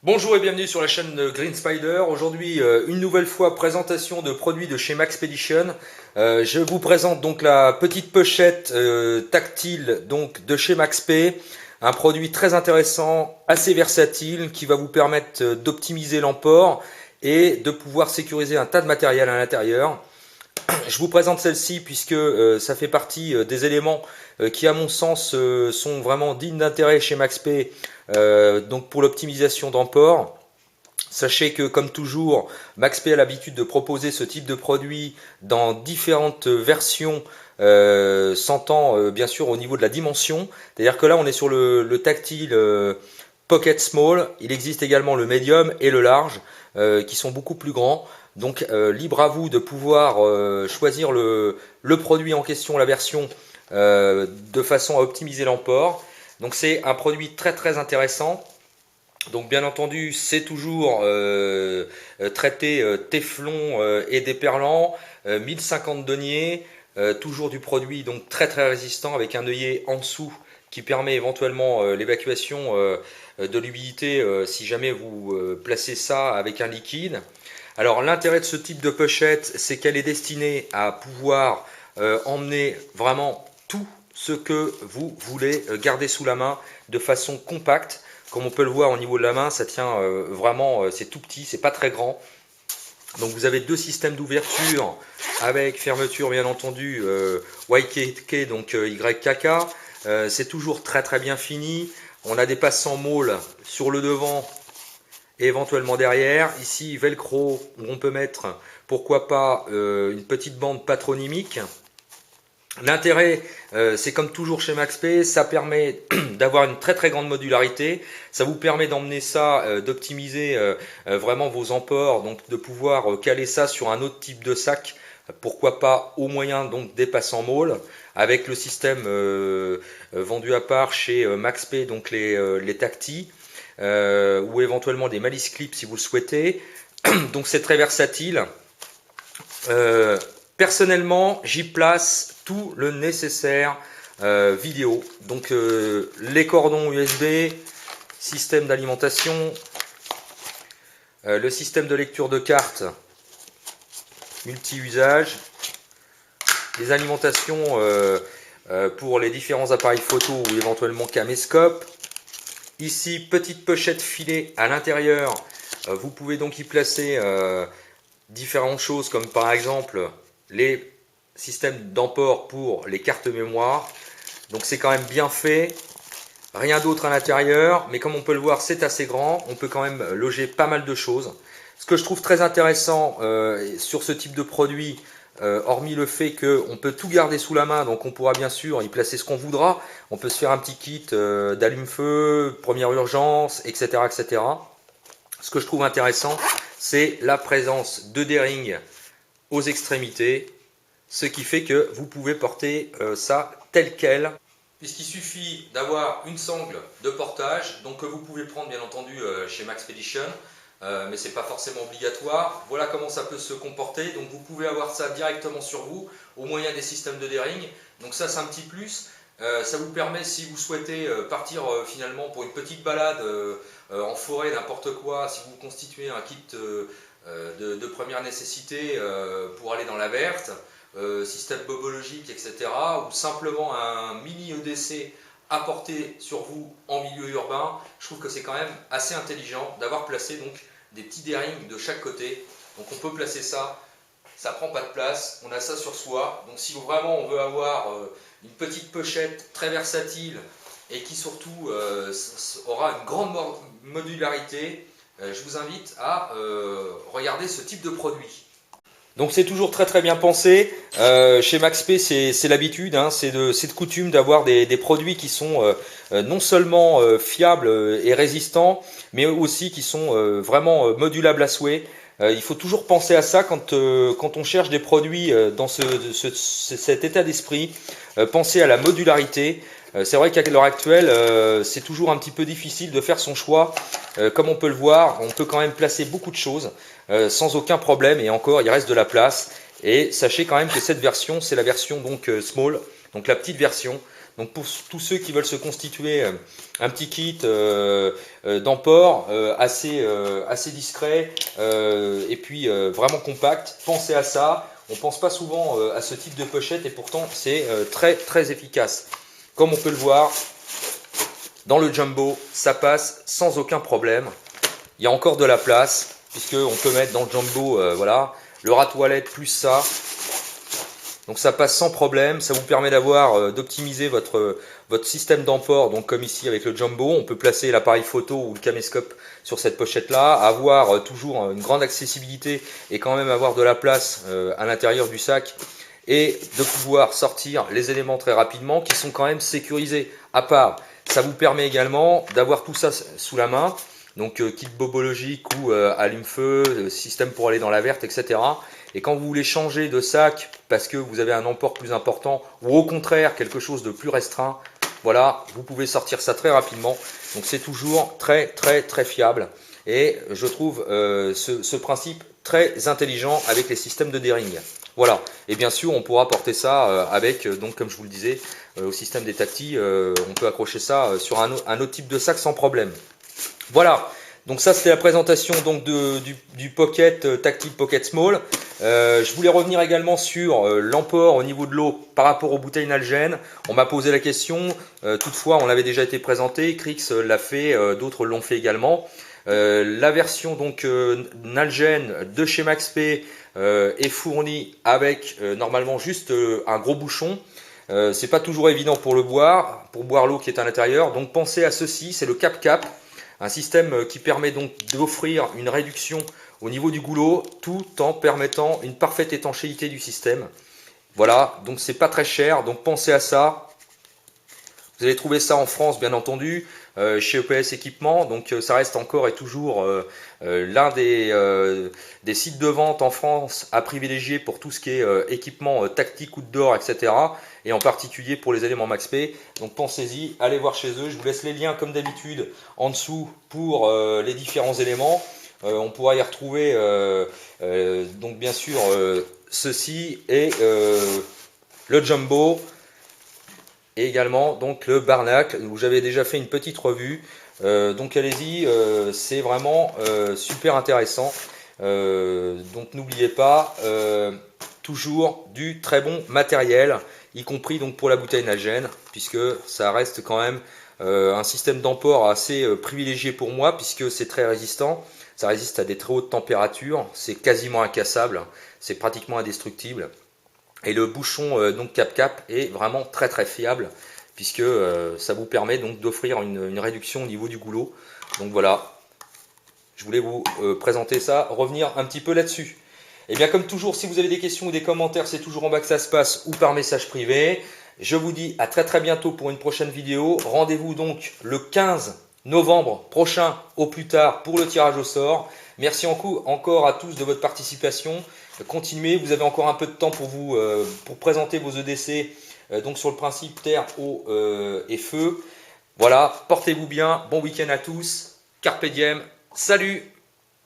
Bonjour et bienvenue sur la chaîne de Green Spider. Aujourd'hui, une nouvelle fois, présentation de produits de chez Maxpedition. Je vous présente donc la petite pochette tactile donc de chez Maxp. Un produit très intéressant, assez versatile, qui va vous permettre d'optimiser l'emport et de pouvoir sécuriser un tas de matériel à l'intérieur. Je vous présente celle-ci puisque ça fait partie des éléments qui, à mon sens, sont vraiment dignes d'intérêt chez Maxp, donc pour l'optimisation d'emport. Sachez que, comme toujours, Maxp a l'habitude de proposer ce type de produit dans différentes versions, s'entend bien sûr au niveau de la dimension. C'est-à-dire que là, on est sur le tactile Pocket Small. Il existe également le Medium et le Large, qui sont beaucoup plus grands. Donc libre à vous de pouvoir choisir le produit en question, la version, de façon à optimiser l'emport. Donc c'est un produit très très intéressant. Donc bien entendu, c'est toujours traité téflon et déperlant, 1050 deniers, toujours du produit donc très très résistant avec un œillet en dessous qui permet éventuellement l'évacuation de l'humidité si jamais vous placez ça avec un liquide. Alors l'intérêt de ce type de pochette, c'est qu'elle est destinée à pouvoir emmener vraiment tout ce que vous voulez garder sous la main de façon compacte. Comme on peut le voir au niveau de la main, ça tient vraiment, c'est tout petit, c'est pas très grand. Donc vous avez deux systèmes d'ouverture avec fermeture bien entendu YKK, donc YKK. C'est toujours très très bien fini. On a des passants môles sur le devant et éventuellement derrière. Ici velcro où on peut mettre pourquoi pas une petite bande patronymique. L'intérêt, c'est comme toujours chez Maxp, ça permet d'avoir une très très grande modularité, ça vous permet d'emmener ça, d'optimiser vraiment vos emports, donc de pouvoir caler ça sur un autre type de sac, pourquoi pas au moyen donc des passants môles, avec le système vendu à part chez Maxp, donc les Tacti, ou éventuellement des malice clips si vous le souhaitez. Donc c'est très versatile. Personnellement, j'y place tout le nécessaire vidéo. Donc les cordons USB, système d'alimentation, le système de lecture de cartes multi-usage, les alimentations pour les différents appareils photo ou éventuellement caméscope. Ici, petite pochette filet à l'intérieur. Vous pouvez donc y placer différentes choses comme par exemple les systèmes d'emport pour les cartes mémoire. Donc c'est quand même bien fait. Rien d'autre à l'intérieur, mais comme on peut le voir, c'est assez grand. On peut quand même loger pas mal de choses. Ce que je trouve très intéressant sur ce type de produit, hormis le fait qu'on peut tout garder sous la main, donc on pourra bien sûr y placer ce qu'on voudra. On peut se faire un petit kit d'allume-feu, première urgence, etc., etc. Ce que je trouve intéressant, c'est la présence de D-ring aux extrémités, ce qui fait que vous pouvez porter ça tel quel, puisqu'il suffit d'avoir une sangle de portage, donc que vous pouvez prendre bien entendu chez Maxpedition, mais c'est pas forcément obligatoire. Voilà comment ça peut se comporter, donc vous pouvez avoir ça directement sur vous au moyen des systèmes de D-ring, donc ça c'est un petit plus. Ça vous permet, si vous souhaitez partir finalement pour une petite balade en forêt, n'importe quoi, si vous constituez un kit de première nécessité pour aller dans la verte, système bobologique, etc., ou simplement un mini EDC à porter sur vous en milieu urbain, je trouve que c'est quand même assez intelligent d'avoir placé donc des petits D-rings de chaque côté. Donc on peut placer ça, ça prend pas de place, on a ça sur soi. Donc si vraiment on veut avoir une petite pochette très versatile et qui surtout aura une grande modularité, je vous invite à regarder ce type de produit. Donc c'est toujours très très bien pensé. Chez Maxp, c'est l'habitude, hein, c'est de coutume d'avoir des produits qui sont non seulement fiables et résistants, mais aussi qui sont vraiment modulables à souhait. Il faut toujours penser à ça quand on cherche des produits dans cet état d'esprit. Penser à la modularité. C'est vrai qu'à l'heure actuelle, c'est toujours un petit peu difficile de faire son choix. Comme on peut le voir, on peut quand même placer beaucoup de choses sans aucun problème, et encore, il reste de la place. Et sachez quand même que cette version, c'est la version donc small, donc la petite version. Donc pour tous ceux qui veulent se constituer un petit kit d'emport assez discret et puis vraiment compact, pensez à ça. On pense pas souvent à ce type de pochette et pourtant c'est très efficace. Comme on peut le voir, dans le jumbo, ça passe sans aucun problème. Il y a encore de la place, puisqu'on peut mettre dans le jumbo, voilà, le rat-toilette plus ça. Donc ça passe sans problème, ça vous permet d'optimiser votre système d'emport. Donc comme ici avec le jumbo, on peut placer l'appareil photo ou le caméscope sur cette pochette-là, avoir toujours une grande accessibilité et quand même avoir de la place à l'intérieur du sac et de pouvoir sortir les éléments très rapidement qui sont quand même sécurisés. À part, ça vous permet également d'avoir tout ça sous la main. Donc kit bobologique ou allume-feu, système pour aller dans la verte, etc. Et quand vous voulez changer de sac parce que vous avez un emport plus important ou au contraire quelque chose de plus restreint, voilà, vous pouvez sortir ça très rapidement. Donc c'est toujours très fiable. Et je trouve ce principe très intelligent avec les systèmes de D-ring. Voilà, et bien sûr on pourra porter ça avec, donc comme je vous le disais, au système des Tacti, on peut accrocher ça sur un autre type de sac sans problème. Voilà, donc ça c'était la présentation donc du Pocket Tactile Pocket Small. Je voulais revenir également sur l'emport au niveau de l'eau par rapport aux bouteilles Nalgene. On m'a posé la question, toutefois on l'avait déjà été présenté, Krix l'a fait, d'autres l'ont fait également. La version donc Nalgene de chez Maxp est fournie avec normalement juste un gros bouchon. C'est pas toujours évident pour boire l'eau qui est à l'intérieur. Donc pensez à ceci, c'est le Cap-Cap. Un système qui permet donc d'offrir une réduction au niveau du goulot tout en permettant une parfaite étanchéité du système. Voilà, donc c'est pas très cher, donc pensez à ça. Vous allez trouver ça en France bien entendu, chez EPS Équipement, donc ça reste encore et toujours l'un des sites de vente en France à privilégier pour tout ce qui est équipement tactique, outdoor, etc. Et en particulier pour les éléments Maxp. Donc pensez-y, allez voir chez eux. Je vous laisse les liens comme d'habitude en dessous pour les différents éléments. On pourra y retrouver donc bien sûr ceci et le jumbo. Et également donc le Barnacle où j'avais déjà fait une petite revue. Donc allez-y, c'est vraiment super intéressant. Donc n'oubliez pas, toujours du très bon matériel, y compris donc pour la bouteille Nalgene, puisque ça reste quand même un système d'emport assez privilégié pour moi, puisque c'est très résistant. Ça résiste à des très hautes températures, c'est quasiment incassable, c'est pratiquement indestructible. Et le bouchon donc Cap-Cap est vraiment très fiable puisque ça vous permet donc d'offrir une réduction au niveau du goulot. Donc voilà, je voulais vous présenter ça, revenir un petit peu là-dessus. Et bien comme toujours, si vous avez des questions ou des commentaires, c'est toujours en bas que ça se passe ou par message privé. Je vous dis à très bientôt pour une prochaine vidéo. Rendez-vous donc le 15 novembre prochain au plus tard pour le tirage au sort. Merci encore à tous de votre participation. Continuez, vous avez encore un peu de temps pour présenter vos EDC donc sur le principe terre, eau et feu. Voilà, portez-vous bien, bon week-end à tous, carpe diem, salut!